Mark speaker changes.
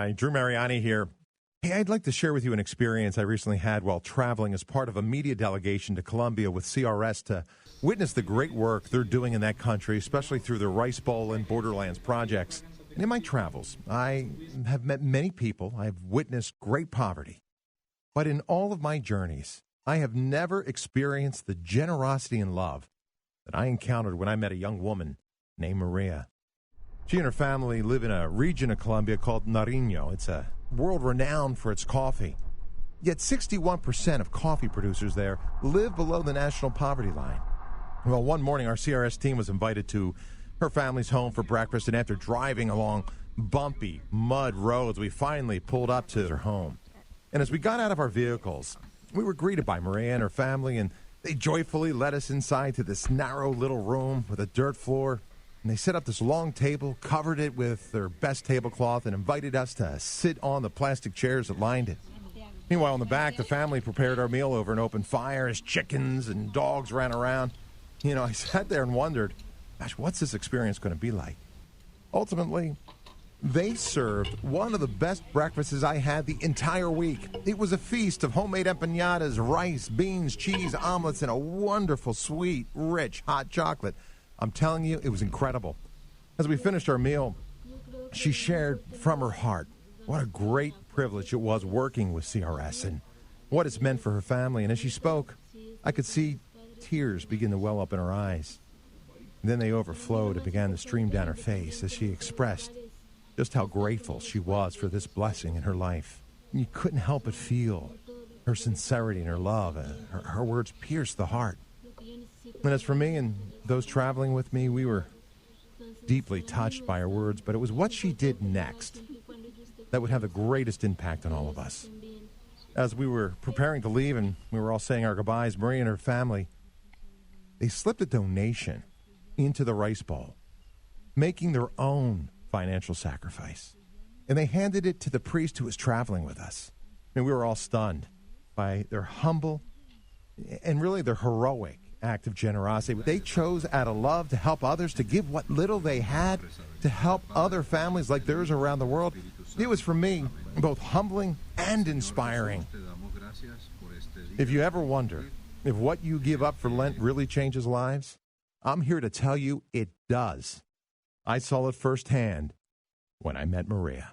Speaker 1: Hi, Drew Mariani here. Hey, I'd like to share with you an experience I recently had while traveling as part of a media delegation to Colombia with CRS to witness the great work they're doing in that country, especially through the Rice Bowl and Borderlands projects. And in my travels, I have met many people. I've witnessed great poverty. But in all of my journeys, I have never experienced the generosity and love that I encountered when I met a young woman named Maria. She and her family live in a region of Colombia called Nariño. It's a world renowned for its coffee. Yet 61% of coffee producers there live below the national poverty line. Well, one morning our CRS team was invited to her family's home for breakfast, and after driving along bumpy mud roads, we finally pulled up to her home. And as we got out of our vehicles, we were greeted by Maria and her family, and they joyfully led us inside to this narrow little room with a dirt floor. And they set up this long table, covered it with their best tablecloth, and invited us to sit on the plastic chairs that lined it. Meanwhile, in the back, the family prepared our meal over an open fire as chickens and dogs ran around. I sat there and wondered, gosh, what's this experience going to be like? Ultimately, they served one of the best breakfasts I had the entire week. It was a feast of homemade empanadas, rice, beans, cheese, omelets, and a wonderful, sweet, rich, hot chocolate. I'm telling you, it was incredible. As we finished our meal, she shared from her heart what a great privilege it was working with CRS and what it's meant for her family. And as she spoke, I could see tears begin to well up in her eyes. And then they overflowed and began to stream down her face as she expressed just how grateful she was for this blessing in her life. And you couldn't help but feel her sincerity and her love. Her words pierced the heart. And as for me and those traveling with me, we were deeply touched by her words, but it was what she did next that would have the greatest impact on all of us. As we were preparing to leave and we were all saying our goodbyes, Maria and her family, they slipped a donation into the Rice Bowl, making their own financial sacrifice. And they handed it to the priest who was traveling with us. And we were all stunned by their humble and really their heroic act of generosity. They chose out of love to help others, to give what little they had, to help other families like theirs around the world. It was, for me, both humbling and inspiring. If you ever wonder if what you give up for Lent really changes lives, I'm here to tell you it does. I saw it firsthand when I met Maria.